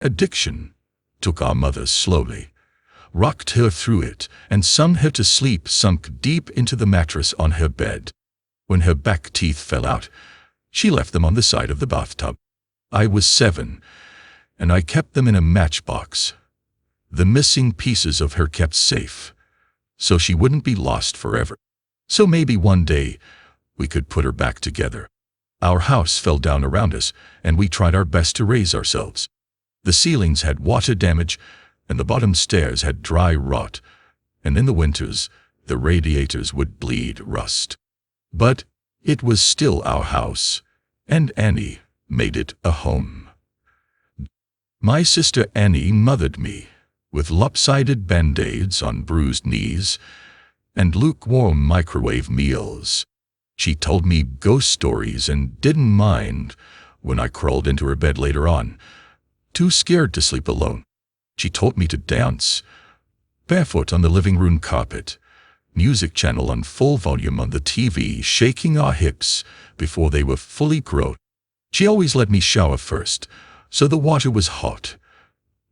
Addiction took our mother slowly, rocked her through it, and sung her to sleep, sunk deep into the mattress on her bed. When her back teeth fell out, she left them on the side of the bathtub. I was 7, and I kept them in a matchbox. The missing pieces of her kept safe, so she wouldn't be lost forever. So maybe one day we could put her back together. Our house fell down around us, and we tried our best to raise ourselves. The ceilings had water damage, and the bottom stairs had dry rot, and in the winters the radiators would bleed rust. But it was still our house, and Annie made it a home. My sister Annie mothered me, with lopsided band-aids on bruised knees and lukewarm microwave meals. She told me ghost stories and didn't mind when I crawled into her bed later on, too scared to sleep alone. She taught me to dance, barefoot on the living room carpet, music channel on full volume on the TV, shaking our hips before they were fully grown. She always let me shower first, so the water was hot,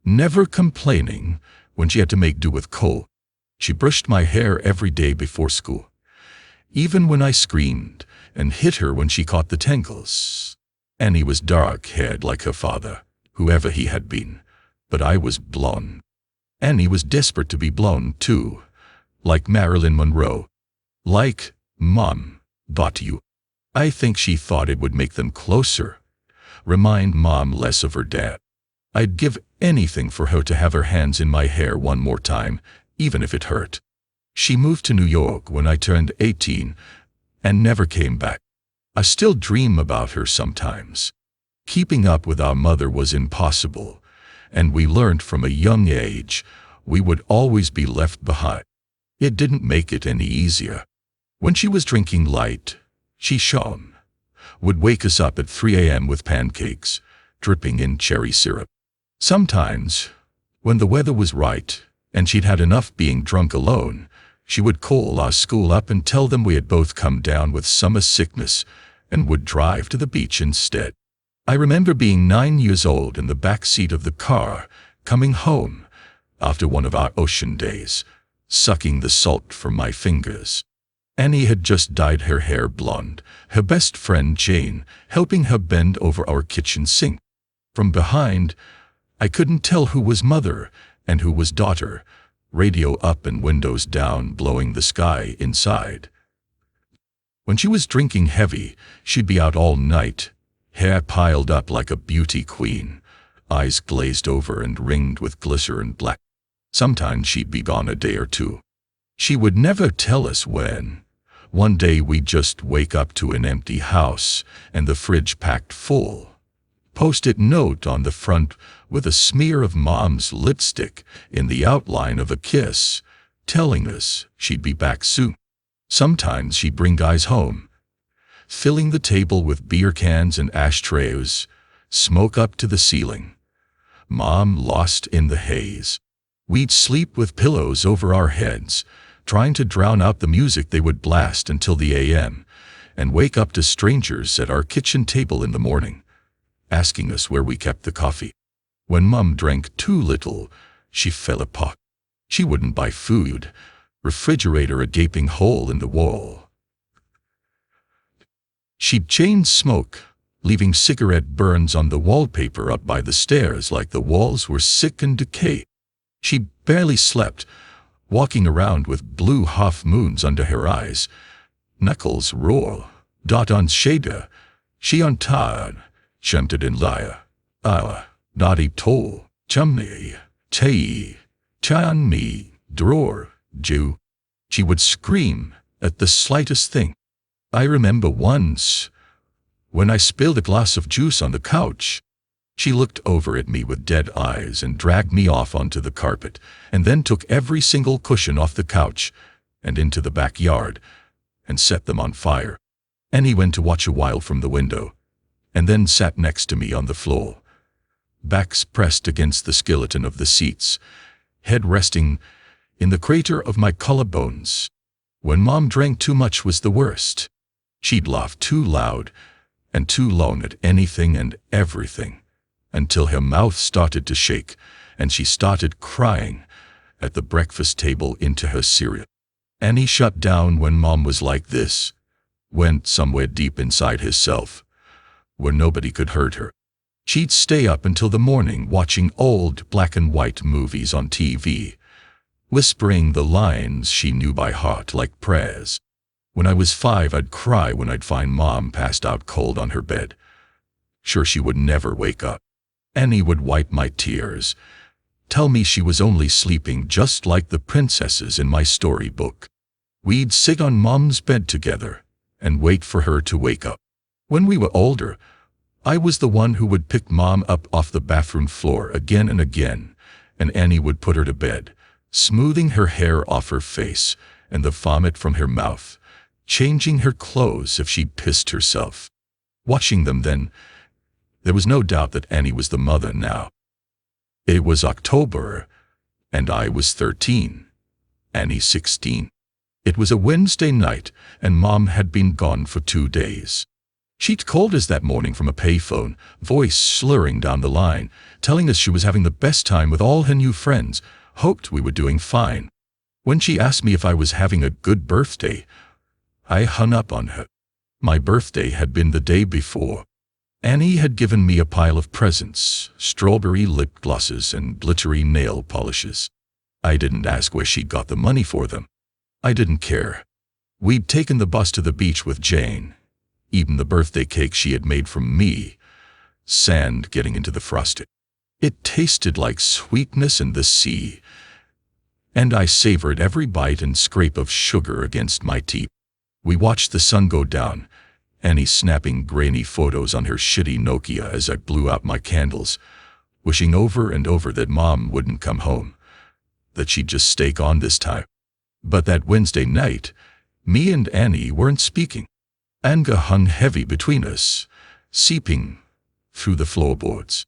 never complaining when she had to make do with coal. She brushed my hair every day before school, even when I screamed and hit her when she caught the tangles. Annie was dark-haired like her father, whoever he had been, but I was blonde. Annie was desperate to be blonde too, like Marilyn Monroe. Like Mom, but you. I think she thought it would make them closer, remind Mom less of her dad. I'd give anything for her to have her hands in my hair one more time, even if it hurt. She moved to New York when I turned 18 and never came back. I still dream about her sometimes. Keeping up with our mother was impossible, and we learned from a young age we would always be left behind. It didn't make it any easier. When she was drinking light, she shone, would wake us up at 3 a.m. with pancakes, dripping in cherry syrup. Sometimes, when the weather was right and she'd had enough being drunk alone, she would call our school up and tell them we had both come down with summer sickness and would drive to the beach instead. I remember being 9 years old in the back seat of the car, coming home after one of our ocean days, sucking the salt from my fingers. Annie had just dyed her hair blonde, her best friend Jane helping her bend over our kitchen sink. From behind, I couldn't tell who was mother and who was daughter, radio up and windows down, blowing the sky inside. When she was drinking heavy, she'd be out all night, hair piled up like a beauty queen, eyes glazed over and ringed with glycerin black. Sometimes she'd be gone a day or two. She would never tell us when. One day we'd just wake up to an empty house and the fridge packed full. Post-it note on the front with a smear of Mom's lipstick in the outline of a kiss, telling us she'd be back soon. Sometimes she'd bring guys home, filling the table with beer cans and ashtrays, smoke up to the ceiling. Mom lost in the haze. We'd sleep with pillows over our heads, trying to drown out the music they would blast until the a.m., and wake up to strangers at our kitchen table in the morning, asking us where we kept the coffee. When Mom drank too little, she fell apart. She wouldn't buy food, refrigerator a gaping hole in the wall. She'd chain smoke, leaving cigarette burns on the wallpaper up by the stairs like the walls were sick and decayed. She barely slept, walking around with blue half-moons under her eyes, knuckles raw, dot on shader, she on tired, chanted in lyre, naughty tol, chumney, tei, chan me, drawer, Jew. She would scream at the slightest thing. I remember once, when I spilled a glass of juice on the couch, she looked over at me with dead eyes and dragged me off onto the carpet, and then took every single cushion off the couch and into the backyard and set them on fire. Annie went to watch a while from the window, and then sat next to me on the floor, backs pressed against the skeleton of the seats, head resting in the crater of my collarbones. When Mom drank too much was the worst. She'd laugh too loud and too long at anything and everything. until her mouth started to shake, and she started crying at the breakfast table into her cereal. Annie shut down when Mom was like this, went somewhere deep inside herself, where nobody could hurt her. She'd stay up until the morning watching old black and white movies on TV, whispering the lines she knew by heart like prayers. When I was 5, I'd cry when I'd find Mom passed out cold on her bed, sure she would never wake up. Annie would wipe my tears, tell me she was only sleeping just like the princesses in my storybook. We'd sit on Mom's bed together and wait for her to wake up. When we were older, I was the one who would pick Mom up off the bathroom floor again and again, and Annie would put her to bed, smoothing her hair off her face and the vomit from her mouth, changing her clothes if she pissed herself. Watching them then, there was no doubt that Annie was the mother now. It was October, and I was 13, Annie 16. It was a Wednesday night, and Mom had been gone for 2 days. She'd called us that morning from a payphone, voice slurring down the line, telling us she was having the best time with all her new friends, hoped we were doing fine. When she asked me if I was having a good birthday, I hung up on her. My birthday had been the day before. Annie had given me a pile of presents, strawberry lip glosses and glittery nail polishes. I didn't ask where she got the money for them. I didn't care. We'd taken the bus to the beach with Jane, eaten the birthday cake she had made from me, sand getting into the frosting. It tasted like sweetness in the sea, and I savored every bite and scrape of sugar against my teeth. We watched the sun go down, Annie snapping grainy photos on her shitty Nokia as I blew out my candles, wishing over and over that Mom wouldn't come home, that she'd just stay gone this time. But that Wednesday night, me and Annie weren't speaking. Anger hung heavy between us, seeping through the floorboards.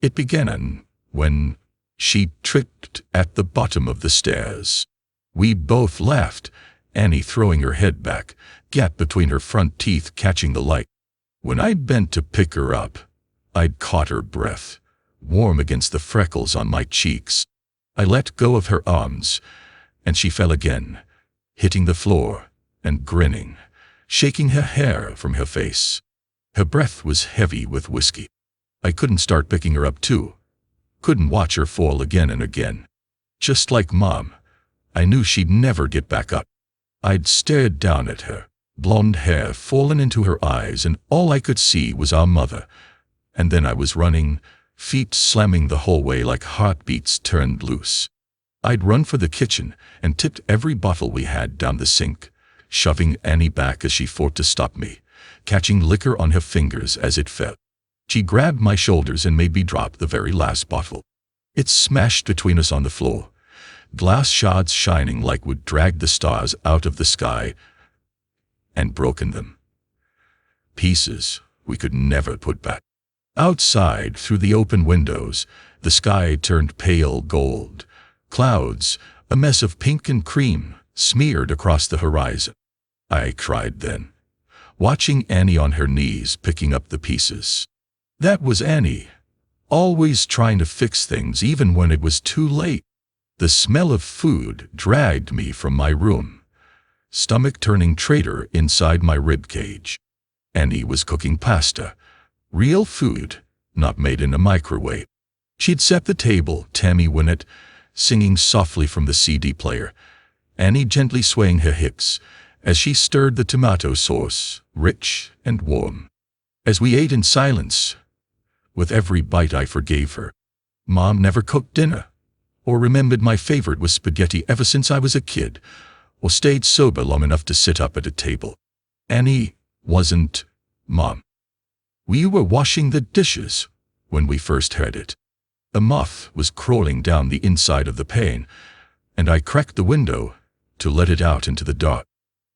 It began when she tripped at the bottom of the stairs. We both laughed, Annie throwing her head back, gap between her front teeth catching the light. When I bent to pick her up, I'd caught her breath, warm against the freckles on my cheeks. I let go of her arms, and she fell again, hitting the floor and grinning, shaking her hair from her face. Her breath was heavy with whiskey. I couldn't start picking her up too. Couldn't watch her fall again and again. Just like Mom, I knew she'd never get back up. I'd stared down at her, blonde hair fallen into her eyes, and all I could see was our mother. And then I was running, feet slamming the hallway like heartbeats turned loose. I'd run for the kitchen and tipped every bottle we had down the sink, shoving Annie back as she fought to stop me, catching liquor on her fingers as it fell. She grabbed my shoulders and made me drop the very last bottle. It smashed between us on the floor, glass shards shining like would drag the stars out of the sky, and broken them. Pieces we could never put back. Outside, through the open windows, the sky turned pale gold. Clouds, a mess of pink and cream, smeared across the horizon. I cried then, watching Annie on her knees picking up the pieces. That was Annie, always trying to fix things even when it was too late. The smell of food dragged me from my room, stomach-turning traitor inside my ribcage. Annie was cooking pasta, real food, not made in a microwave. She'd set the table, Tammy Wynette, singing softly from the CD player, Annie gently swaying her hips as she stirred the tomato sauce, rich and warm. As we ate in silence, with every bite I forgave her. Mom never cooked dinner, or remembered my favorite was spaghetti ever since I was a kid, or stayed sober long enough to sit up at a table. Annie wasn't Mom. We were washing the dishes when we first heard it. A moth was crawling down the inside of the pane, and I cracked the window to let it out into the dark.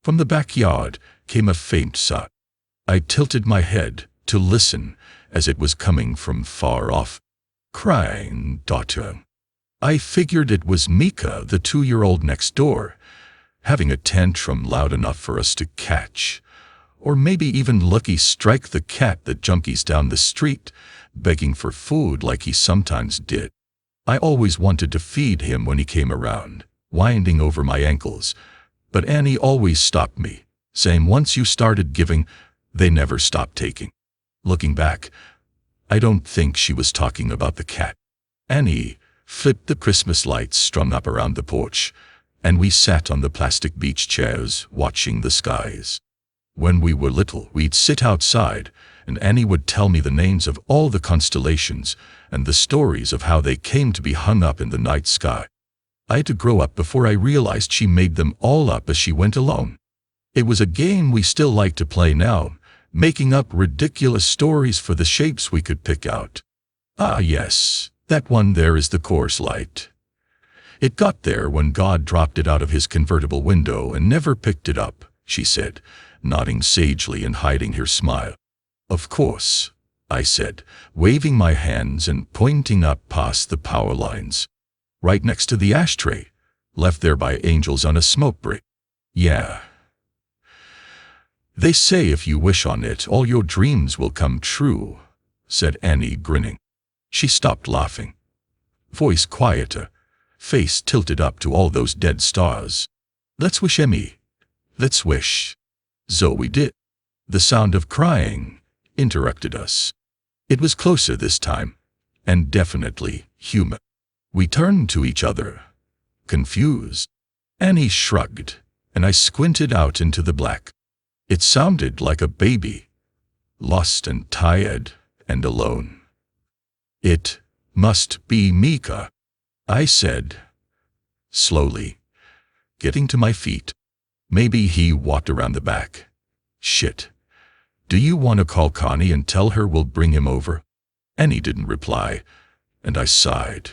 From the backyard came a faint sigh. I tilted my head to listen as it was coming from far off. Crying daughter. I figured it was Mika, the 2-year-old next door, having a tantrum loud enough for us to catch, or maybe even lucky strike the cat that junkies down the street, begging for food like he sometimes did. I always wanted to feed him when he came around, winding over my ankles, but Annie always stopped me, saying once you started giving, they never stopped taking. Looking back, I don't think she was talking about the cat. Annie flipped the Christmas lights strung up around the porch, and we sat on the plastic beach chairs watching the skies. When we were little, we'd sit outside, and Annie would tell me the names of all the constellations and the stories of how they came to be hung up in the night sky. I had to grow up before I realized she made them all up as she went along. It was a game we still like to play now, making up ridiculous stories for the shapes we could pick out. Ah yes, that one there is the course light. It got there when God dropped it out of his convertible window and never picked it up, she said, nodding sagely and hiding her smile. Of course, I said, waving my hands and pointing up past the power lines. Right next to the ashtray, left there by angels on a smoke break. Yeah. They say if you wish on it, all your dreams will come true, said Annie, grinning. She stopped laughing. Voice quieter, face tilted up to all those dead stars. Let's wish, Emmy. Let's wish. Zoe did. The sound of crying interrupted us. It was closer this time, and definitely human. We turned to each other, confused. Annie shrugged, and I squinted out into the black. It sounded like a baby, lost and tired and alone. It must be Mika, I said, slowly, getting to my feet. Maybe he walked around the back. Shit. Do you want to call Connie and tell her we'll bring him over? Annie didn't reply, and I sighed.